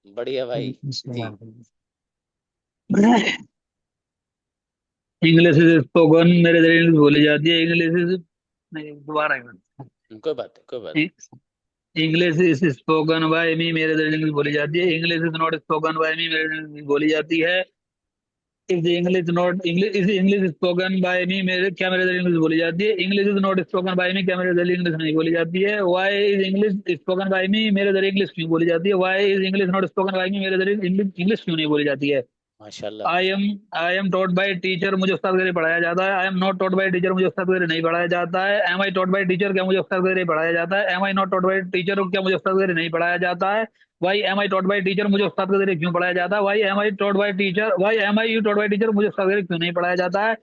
बढ़िया भाई जी। इंग्लिश इज स्पोकन, मेरे जरिए इंग्लिश बोली जाती है। इंग्लिश इज, नहीं दोबारा एक मिनट। कोई बात है कोई बात नहीं। English is spoken by me, मेरे जरिए इंग्लिश बोली जाती है। English is not spoken by me, मेरे जरिए इंग्लिश बोली जाती है। Is English not English is English spoken by me मेरे क्या मेरे जरिए इंग्लिश बोली जाती है? English is not spoken by me क्या मेरे जरिए इंग्लिश नहीं बोली जाती है? Why is English spoken by me मेरे जरिए इंग्लिश क्यों बोली जाती है? Why is English not spoken by me मेरे जरिए इंग्लिश क्यों नहीं बोली जाती है? माशाल्लाह। I am taught by teacher मुझे उस्ताद के जरिए पढ़ाया जाता है। I am not taught by teacher मुझे उस्ताद के जरिए नहीं पढ़ाया जाता है। Am I taught by teacher क्या मुझे उस्ताद के जरिए पढ़ाया जाता है? Am I not taught by teacher क्या मुझे उस्ताद के जरिए नहीं पढ़ाया जाता है? Why am I taught by teacher मुझे उस्ताद के जरिए क्यों पढ़ाया जाता है? Why am I taught by teacher why am I you taught by teacher मुझे उस्ताद के जरिए क्यों नहीं पढ़ाया जाता है?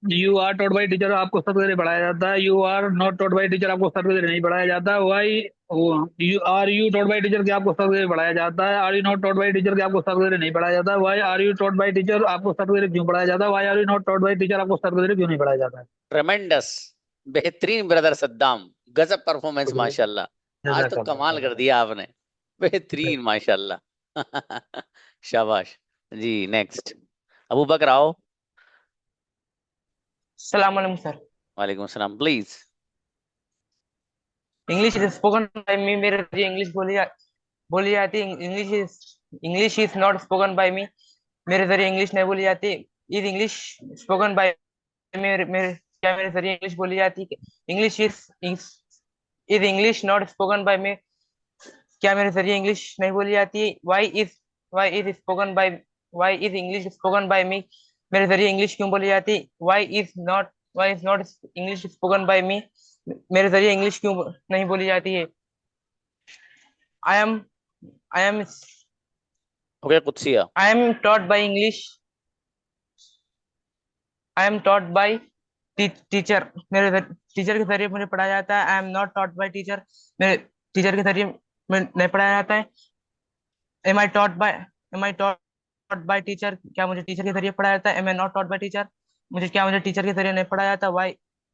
You are taught by teacher आपको उस्ताद के जरिए पढ़ाया जाता है। You are not taught by teacher आपको उस्ताद के जरिए नहीं पढ़ाया जाता है। Why you taught by teacher क्या आपको उस्ताद के जरिए पढ़ाया जाता है? Are you not taught by teacher क्या आपको उस्ताद के जरिए नहीं पढ़ाया जाता है? Why are you taught by teacher आपको उस्ताद के जरिए क्यों पढ़ाया जाता है? Why are you not taught by teacher आपको उस्ताद के जरिए क्यों नहीं पढ़ाया जाता है? ट्रेमेंडस, बेहतरीन ब्रदर सद्दाम, गजब परफॉर्मेंस माशाल्लाह। आज तो कमाल कर दिया आपने, बेहतरीन माशाल्लाह। शाबाश जी। नेक्स्ट अबू बकर आओ। सलाम अलैकुम सर। वालेकुम सलाम। Please. English is spoken by me मेरे जरिए इंग्लिश बोली जाती है। English is not spoken by me मेरे जरिए इंग्लिश नहीं बोली जाती। इज इंग्लिश स्पोकन बाय मेरे मेरे क्या मेरे जरिए इंग्लिश बोली जाती है? English is English not spoken by me क्या मेरे जरिए इंग्लिश नहीं बोली जाती है? Why is English spoken by me मेरे जरिए इंग्लिश क्यों बोली जाती? Why is not English spoken by me मेरे जरिए इंग्लिश क्यों नहीं बोली जाती है? आई एम हो गया कुत्सिया। I am taught by English I am taught by teacher मेरे टीचर के जरिए मुझे पढ़ाया जाता है। I am not taught by teacher मेरे टीचर के जरिए नहीं पढ़ाया जाता है। Am I taught by teacher क्या मुझे टीचर के जरिए पढ़ाया जाता है? Am I not taught by teacher मुझे टीचर के जरिए नहीं पढ़ाया जाता?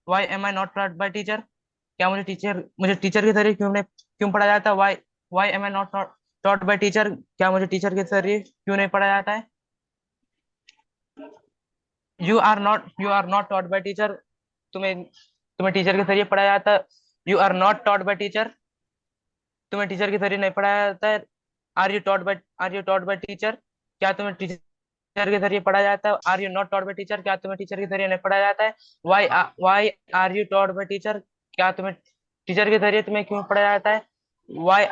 Why am I not taught by teacher क्या मुझे टीचर के जरिए क्यों पढ़ाया जाता है? Why am I not taught by teacher क्या मुझे टीचर के जरिए क्यों नहीं पढ़ाया जाता है? You are not taught by teacher तुम्हें टीचर के जरिए पढ़ाया जाता है। You are not taught by teacher तुम्हें टीचर के जरिए नहीं पढ़ाया जाता है। Are you taught by teacher क्या तुम्हें टीचर के जरिए पढ़ाया जाता है? Are you not taught by teacher क्या तुम्हें टीचर के जरिए नहीं पढ़ाया जाता है? Why are you taught by teacher क्या तुम्हें टीचर के जरिए क्यों पढ़ाया जाता है? Why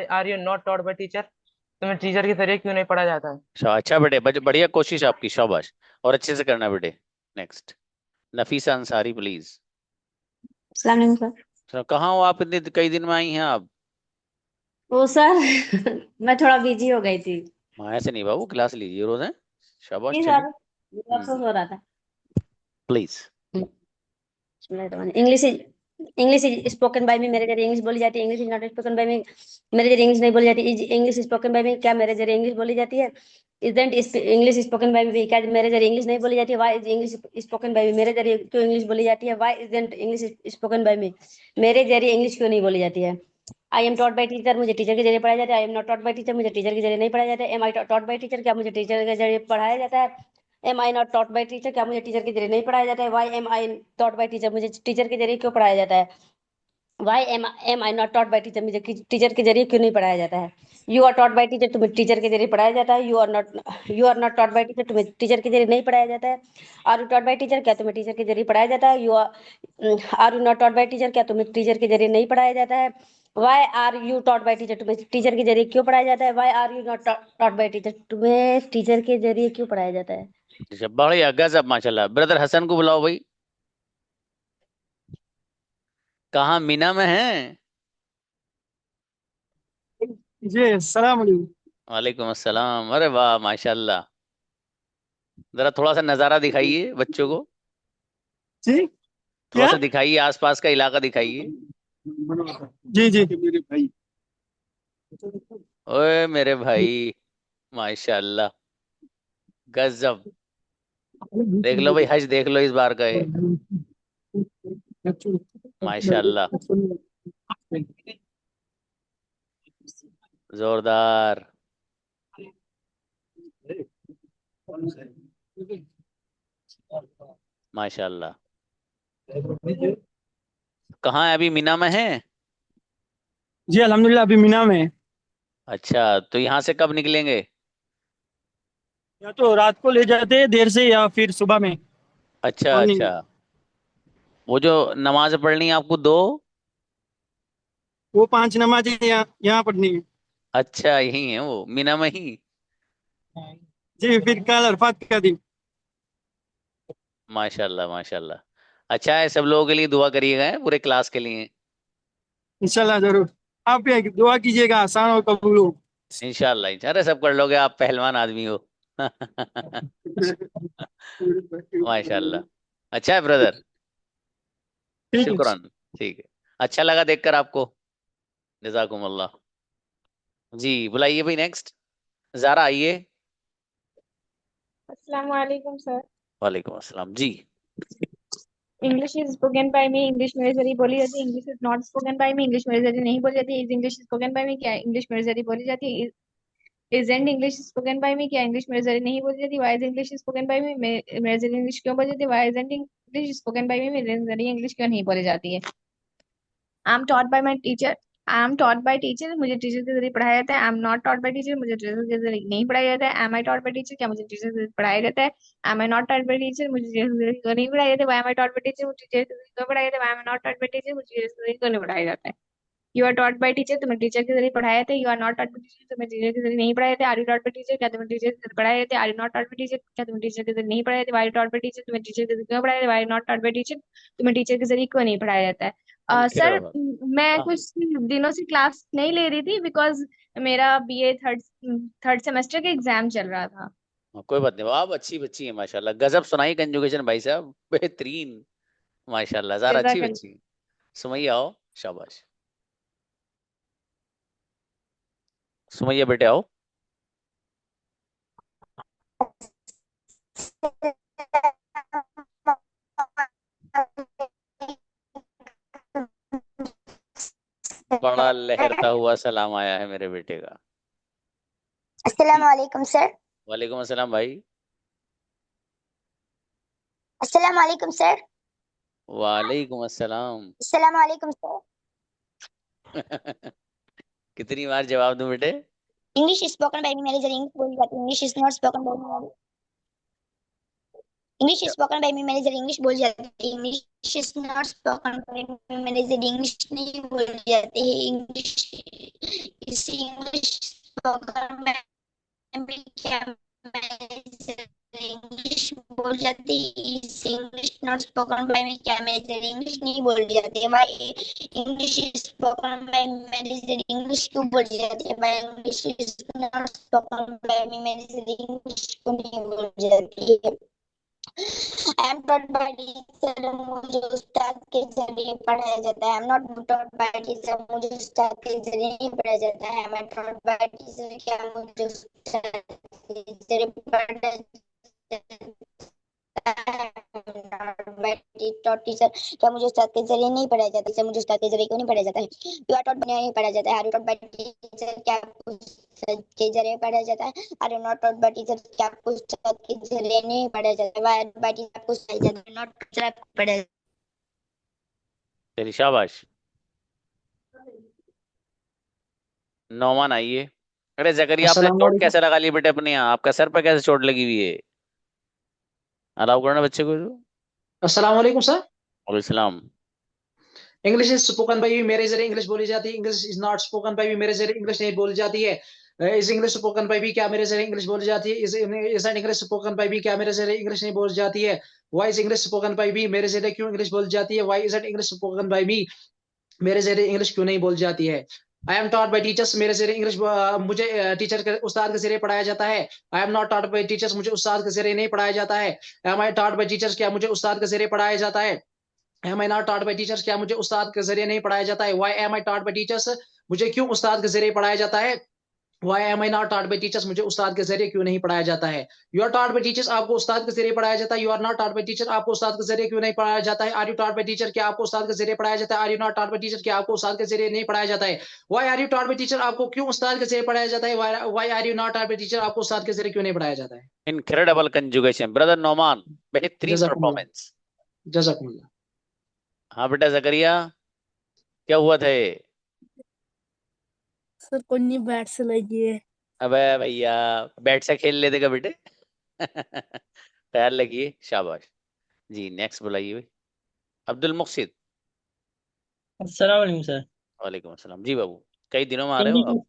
are you not taught by teacher तुम्हें टीचर के जरिए क्यों नहीं पढ़ाया जाता है? अच्छा बेटे, बढ़िया कोशिश आपकी, शाबाश। और अच्छे से करना बेटे। Next Nafisa Ansari please. अस्सलाम वालेकुम सर। सर कहाँ हो आप? इतने कई दिन में आई हैं आप। ओ सर मैं थोड़ा बिजी हो गई थी। माया से नहीं बाबू, क्लास लीजिए रोज है। शाबाश। जी चलिए सर अफसोस हो रहा था। Please. English is spoken by me मेरे जरिए इंग्लिश बोली जाती है। English is not spoken by me मेरे जरिए इंग्लिश नहीं बोली जाती। Is English spoken by me क्या मेरे जरिए इंग्लिश बोली जाती है? Isn't English spoken by me क्या मेरे जरिए इंग्लिश नहीं बोली जाती है? Why is English spoken by me मेरे जरिए क्यों इंग्लिश बोली जाती है? Why isn't English spoken by me मेरे जरिए इंग्लिश क्यों नहीं बोली जाती है? I am taught by teacher मुझे टीचर के जरिए पढ़ाया जाता है। I am not taught by teacher मुझे टीचर के जरिए नहीं पढ़ाया जाता है। Am I taught by teacher क्या मुझे टीचर के जरिए पढ़ाया जाता है? Am I not taught by teacher क्या मुझे टीचर के जरिए नहीं पढ़ाया जाता है? Why am I taught by teacher मुझे टीचर के जरिए क्यों पढ़ाया जाता है? Why am I not taught by teacher मुझे टीचर के जरिए क्यों नहीं पढ़ाया जाता है? You are taught by teacher तुम्हें टीचर के जरिए पढ़ाया जाता है। You are not taught by teacher तुम्हें टीचर के जरिए नहीं पढ़ाया जाता है। Are you taught by teacher क्या तुम्हें टीचर के जरिए पढ़ाया जाता है? Are you not taught by teacher क्या तुम्हें टीचर के जरिए नहीं पढ़ाया जाता है? Why are you taught by teacher तुम्हें टीचर के जरिए क्यों पढ़ाया जाता है? Why are you not taught by teacher तुम्हें टीचर के जरिए क्यों पढ़ाया जाता है? बढ़िया गजब माशाल्लाह। ब्रदर हसन को बुलाओ भाई। कहाँ मीना में है? जी सलाम अलैकुम। वालेकुम अस्सलाम। अरे वाह माशाल्लाह। जरा थोड़ा सा नजारा दिखाइए बच्चों को। जी थोड़ा क्या? सा दिखाइए, आसपास का इलाका दिखाइए। जी जी मेरे भाई। ओए मेरे भाई, माशाल्लाह गजब। देख लो भाई, हज देख लो इस बार का ये, माशाल्लाह जोरदार। माशाल्लाह। कहाँ है अभी? मीना में है? जी अल्हम्दुलिल्लाह अभी मीना में। अच्छा, तो यहाँ से कब निकलेंगे? या तो रात को ले जाते हैं देर से या फिर सुबह में अच्छा मॉर्निंग अच्छा, में। वो जो नमाज पढ़नी है आपको दो। वो 5 नमाजें यहाँ यहाँ पढ़नी है। अच्छा यही है वो मीना में ही। जी, फिर कल अरफात का दिन। माशाल्लाह माशाल्लाह। अच्छा है, सब लोगों के लिए दुआ करिएगा, हैं, पूरे क्लास के लिए। इंशाल्लाह जरूर। आप भी दुआ कीजिएगा आसान और कबूल हो। इंशाल्लाह इंशाल्लाह, अरे सब कर लोगे, आप पहलवान आदमी हो। माशाल्लाह। अच्छा है ब्रदर, ठीक है। शुक्रान। ठीक है, अच्छा लगा देखकर आपको। जजाकुमुल्लाह। जी बुलाइए भाई नेक्स्ट, जारा आइए। अस्सलाम वालेकुम सर। वालेकुम अस्सलाम जी। English is spoken by me, English मेरे जरिए बोली जाती है। English is not spoken by me, English मेरे जरिए नहीं बोली जाती। Is English spoken by me, क्या इंग्लिश मेरे जरिए बोली जाती है। Is and English spoken by me, क्या इंग्लिश मेरे जरिए नहीं बोली जाती। Why is English spoken by me, मेरे जरिए इंग्लिश क्यों बोली जाती है। Why is and English spoken by me, मेरे जरिए इंग्लिश क्यों नहीं बोली जाती है। I am taught by my teacher, I am taught by teacher, मुझे टीचर के जरिए पढ़ाया जाता है। I am not taught by teacher, मुझे टीचर के जरिए नहीं पढ़ाया जाता है। Am I taught by teacher, क्या मुझे टीचर के जरिए पढ़ाया जाता है। Am I not taught by teacher, मुझे टीचर के जरिए क्यों नहीं पढ़ाया जाता है। Why am I taught by teacher, मुझे टीचर के जरिए क्यों पढ़ाया जाता है। Why am I not taught by teacher, मुझे टीचर के जरिए क्यों नहीं पढ़ाया जाता है। You are taught by teacher, तुम्हें टीचर के जरिए पढ़ाया जाता है। You are not taught by teacher, तुम्हें टीचर के जरिए नहीं पढ़ाया जाता है। Are you taught by teacher, क्या तुम्हें टीचर के जरिए पढ़ाया जाता है। Are you not taught by teacher, क्या तुम्हें टीचर के जरिए नहीं पढ़ाया जाता है। वाई टॉट बाय टीचर, तुम्हें टीचर के जरिए क्यों पढ़ाया जाता है। Why not taught by teacher, तुम्हें टीचर के जरिए क्यों नहीं पढ़ाया जाता है। Sir incredible. मैं हाँ कुछ दिनों से क्लास नहीं ले रही थी बिकॉज मेरा बीए थर्ड थर्ड सेमेस्टर का एग्जाम चल रहा था। कोई बात नहीं, आप अच्छी बच्ची है माशाल्लाह, गजब सुनाई कंजुगेशन भाई साहब, बेहतरीन। माशाल्लाह ज़ारा अच्छी जजाकल्ला। बच्ची। सुमैया आओ, शाबाश। सुमैया बेटे आओ। बड़ा लहरता हुआ सलाम आया है मेरे बेटे का। अस्सलाम वालेकुम सर। वालेकुम अस्सलाम भाई। अस्सलाम वालेकुम सर। वालेकुम अस्सलाम। अस्सलाम वालेकुम सर। कितनी बार जवाब दूं बेटे। इंग्लिश स्पोकन बाय मी, मेरे जरिए इंग्लिश बोली जाती है। English is not spoken by me, English spoken by me, मेरे जरिए इंग्लिश बोली जाती है। English is not spoken by me, मेरे जरिए इंग्लिश नहीं बोली जाती है। इंग्लिश इस इंग्लिश स्पोकन बाय मी, क्या इंग्लिश बोल जाती है। Is English not spoken by me, क्या मेरे जरिए इंग्लिश नहीं बोली जाती है। Why English spoken by me, मेरे जरिए इंग्लिश क्यों बोली जाती है। Why English is not spoken by me, मेरे जरिए इंग्लिश क्यों नहीं बोली जाती है। I am taught by teacher, मुझे उस्ताद के जरिए पढ़ाया जाता है। I am not taught by teacher, मुझे उस्ताद के जरिए नहीं पढ़ाया जाता है। I am taught by teacher, क्या मुझे उस्ताद के जरिए पढ़ाया टीचर, क्या मुझे उस्ताद के जरिए नहीं पढ़ाया जाता है। मुझे उस्ताद के जरिए क्यों नहीं पढ़ाया जाता है। यू आर टॉट नहीं पढ़ाया जाता है। Are you taught by teacher, क्या उस्ताद के जरिए पढ़ाया जाता है। Are you not taught by teacher, क्या उस्ताद के जरिए नहीं पढ़ाया जाता है। वाई बाय टीचर आपको पढ़ाया जाता है, नॉट टीचर आपको पढ़ाया। तेरी शाबाश। नौमान आइए। अरे जकरिया, आपने अस्सलाम चोट वालेकुम। कैसे लगा ली बेटे अपने यहाँ, आपका सर पे कैसे चोट लगी हुई है। अलाउ करना बच्चे को। अस्सलाम वालेकुम सर। वालेकुम। English is spoken by me, मेरे जरिए इंग्लिश बोली जाती है। English is not spoken by me, मेरे जरिए इंग्लिश नहीं बोली जाती है। Is English spoken by me, क्या मेरे जरिए इंग्लिश बोली जाती है। Is English spoken by me, क्या मेरे जरिए इंग्लिश नहीं बोली जाती है। Why is English spoken by me, मेरे जरिए क्यों इंग्लिश बोली जाती है। Why is English spoken by me, मेरे जरिए इंग्लिश क्यों नहीं बोली जाती है। I am taught by teachers, मेरे जरिए इंग्लिश मुझे टीचर के उस्ताद के जरिए पढ़ाया जाता है। I am not taught by teachers, मुझे उस्ताद के जरिए नहीं पढ़ाया जाता है। Am I taught by teachers, क्या मुझे उस्ताद के जरिए पढ़ाया जाता है। Am I not taught by teachers, क्या मुझे उस्ताद के जरिए नहीं पढ़ाया जाता है। Why am I taught by teachers, मुझे क्यों उस्ताद के जरिए पढ़ाया जाता है। Why am I not taught by teachers, मुझे उस्ताद के जरिए क्यों नहीं पढ़ाया जाता है। You are taught by teachers, आपको उस्ताद के जरिए पढ़ाया जाता है। You are not taught by teacher, आपको उस्ताद के जरिए क्यों नहीं पढ़ाया जाता है। Are you taught by teacher, क्या आपको उस्ताद के जरिए पढ़ाया जाता है। Are you not taught by teacher, क्या आपको उस्ताद के जरिए नहीं पढ़ाया जाता है। Why are you taught by teacher, आपको क्यों उस्ताद के जरिए पढ़ाया जाता है। Why are you not taught by teacher, आपको उस्ताद के जरिए क्यों नहीं पढ़ाया जाता है। इनक्रेडिबल कंजुगेशन ब्रदर नौमान, बेहतरीन जज़ाकुमुल्लाह, परफॉर्मेंस। जज़ाकुमुल्लाह। हाँ बेटा जकरिया, क्या हुआ था ये। सर कोई नहीं, बैट से लगी है। अबे भैया, बैट से खेल लेते का बेटे। ख्याल रखिए, शाबाश जी। नेक्स्ट बुलाइए भाई, अब्दुल मुक्सिद। अस्सलाम वालेकुम सर। वालेकुम अस्सलाम जी बाबू, कई दिनों में आ रहे हो इंग्लिश अब।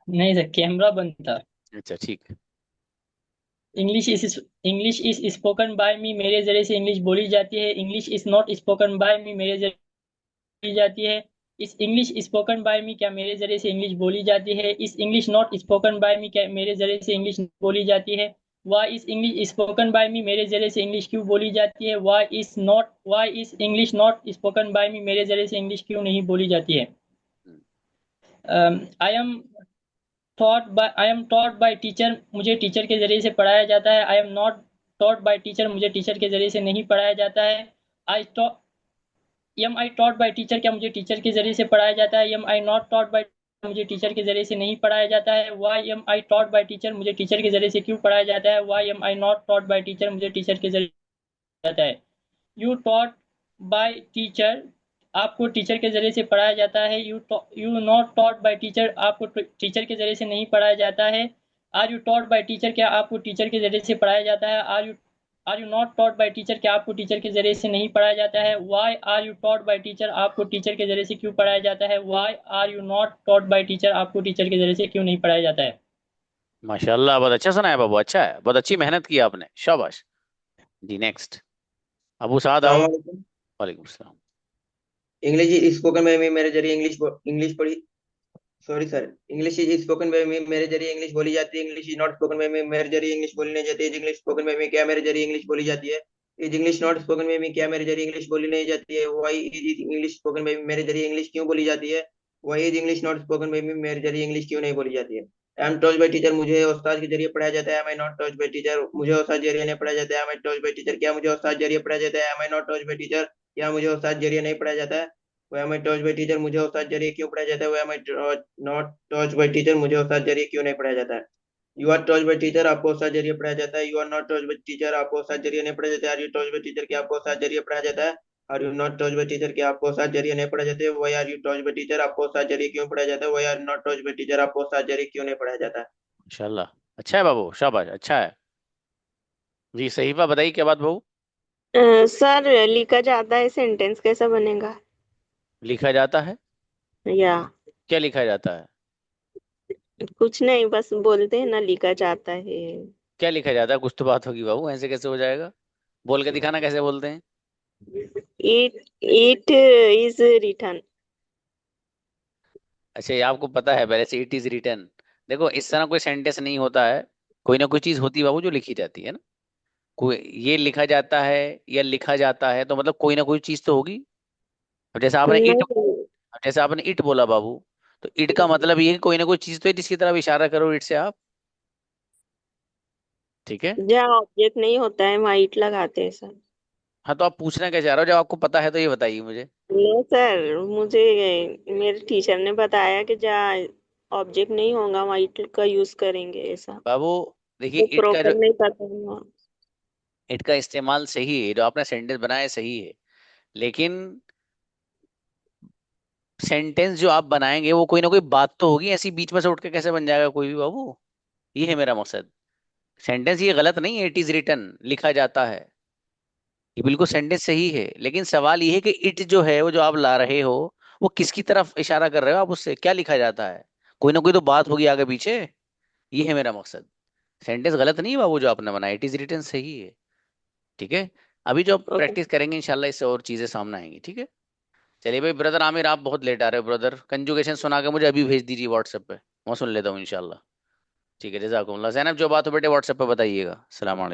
नहीं सर, कैमरा बंद था। अच्छा ठीक है। English is spoken by me, मेरे जरिए से इंग्लिश बोली जाती है। English is not spoken by me, मेरे जरिए बोली जाती है। Is English spoken by me, क्या मेरे जरिए से इंग्लिश बोली जाती है। Is English not spoken by me, क्या मेरे जरिए से इंग्लिश बोली जाती है। Why is English spoken by me, मेरे जरिए से इंग्लिश क्यों बोली जाती है। Why is English not spoken by me, मेरे जरिए से इंग्लिश क्यों नहीं बोली जाती है। I am taught by teacher, मुझे टीचर के जरिए से पढ़ाया जाता है। I am not taught by teacher, मुझे टीचर के जरिए से नहीं पढ़ाया जाता है। Am I taught by teacher, क्या मुझे टीचर के जरिए से पढ़ाया जाता है। Am I not taught by, मुझे टीचर के जरिए से नहीं पढ़ाया जाता है। Why am I taught by teacher, मुझे टीचर के जरिए से क्यों पढ़ाया जाता है। Why am I not taught by teacher, मुझे टीचर के जरिए जाता है। यू टॉट बाय टीचर, आपको टीचर के जरिए से पढ़ाया जाता है। You not taught by teacher, आपको टीचर के जरिए से नहीं पढ़ाया जाता है। Are you taught by teacher, क्या आपको टीचर के जरिए से पढ़ाया जाता है। Are you not taught by teacher, क्या आपको टीचर के जरिए से नहीं पढ़ाया जाता है। Why are you taught by teacher, आपको टीचर के जरिए से क्यों पढ़ाया जाता है। Why are you not taught by teacher, आपको टीचर के जरिए से क्यों नहीं पढ़ाया जाता है। माशाल्लाह, बहुत अच्छा सुना है बाबू, अच्छा है, बहुत अच्छी मेहनत की आपने, शाबाश जी। नेक्स्ट अबू साद आओ। वालेकुम सलाम। इंग्लिश स्पोकन बाय मी, मेरे जरिए इंग्लिश पढ़ी, sorry sir, English is spoken by me, मेरे जरिए इंग्लिश बोली जाती है। English is not spoken by me, मेरे जरिए इंग्लिश बोली नहीं जाती है। इंग्लिश स्पोकन बाय मी, क्या मेरे जरिए इंग्लिश बोली जाती है। Is English not spoken by me, क्या मेरे जरिए इंग्लिश बोली नहीं जाती है। Why is English spoken by me, मेरे जरिए इंग्लिश क्यों बोली जाती है। Why is English not spoken by me, मेरे जरिए इंग्लिश क्यों नहीं बोली जाती है। I am taught by teacher, मुझे उस्ताद के जरिए पढ़ाया जाता है। Am I not taught by teacher, मुझे उस्ताद जरिए नहीं पढ़ाया जाता है। Am I taught by teacher, क्या मुझे उस्ताद जरिए पढ़ाया जाता है। Am I not taught by teacher, क्या मुझे उस्ताद जरिए नहीं पढ़ाया जाता है। Why am I taught by teacher, मुझे उस्ताद जरिए क्यों पढ़ाया जाता है। Why am I not taught by teacher, मुझे उस्ताद जरिए क्यों नहीं पढ़ाया जाता है। You are taught by teacher, आपको उस्ताद जरिए पढ़ाया जाता है। You are not taught by teacher, आपको उस्ताद जरिए नहीं पढ़ाया जाता है। Are you taught by teacher, क्या आपको उस्ताद जरिए पढ़ाया जाता है। Are you not taught by teacher, क्या आपको उस्ताद जरिए नहीं पढ़ाया जाता है। Why are you taught by teacher, आपको उस्ताद जरिए क्यों पढ़ाया जाता है। Why are you not taught by teacher, आपको उस्ताद जरिए क्यों नहीं पढ़ाया जाता है। माशाल्लाह, अच्छा है बाबू, शाबाश, अच्छा है जी। सहीफा बताइए क्या बात बाबू। सर लिखा जाता है, सेंटेंस कैसा बनेगा। लिखा जाता है, या क्या लिखा जाता है। कुछ नहीं, बस बोलते हैं ना लिखा जाता है। क्या लिखा जाता है, कुछ तो बात होगी बाबू, ऐसे कैसे हो जाएगा। बोल के दिखाना, कैसे बोलते हैं। It is written. अच्छा, ये आपको पता है पहले से, इट इज रिटन। देखो, इस तरह कोई सेंटेंस नहीं होता है, कोई ना कोई चीज होती है बाबू जो लिखी जाती है ना। कोई ये लिखा जाता है या लिखा जाता है, तो मतलब कोई ना कोई चीज तो होगी। अब जैसे आपने इट बोला बाबू, तो इट का मतलब ये है कि कोई ना कोई चीज तो है जिसकी तरफ इशारा करो इट से आप। ठीक है, जहाँ ऑब्जेक्ट नहीं होता है वहाँ इट लगाते हैं सर। हाँ तो आप पूछना क्या चाह रहे हो, जब आपको पता है तो ये बताइए मुझे। नो सर, मुझे मेरे टीचर ने बताया कि जहाँ ऑब्जेक्ट नहीं होगा वहाँ इट का यूज करेंगे ऐसा। बाबू देखिए, वो प्रॉपर नहीं पता है। इट का इस्तेमाल सही है, जो आपने सेंटेंस बनाया सही है, लेकिन सेंटेंस जो आप बनाएंगे वो कोई ना कोई बात तो होगी, ऐसी बीच में से उठ के कैसे बन जाएगा कोई भी बाबू। ये है मेरा मकसद। सेंटेंस ये गलत नहीं है, इट इज रिटन लिखा जाता है, ये बिल्कुल सेंटेंस सही है। लेकिन सवाल ये है कि इट जो है वो जो आप ला रहे हो, वो किसकी तरफ इशारा कर रहे हो आप, उससे क्या लिखा जाता है। कोई ना कोई तो बात होगी आगे पीछे, ये है मेरा मकसद। सेंटेंस गलत नहीं है बाबू जो आपने बनाया, इट इज रिटन सही है। ठीक है, अभी जो प्रैक्टिस करेंगे इंशाल्लाह इससे और चीजें सामने आएंगी। ठीक है, चलिए भाई। ब्रदर आमिर, आप बहुत लेट आ रहे हो ब्रदर, कंजुगेशन सुना के मुझे अभी भेज दीजिए व्हाट्सएप पे, मैं सुन लेता हूँ इंशाल्लाह। ठीक है, जज़ाकुमुल्लाह। ज़ैनब, जो बात हो बेटे व्हाट्सएप पे बताइएगा। अस्सलाम वालेकुम।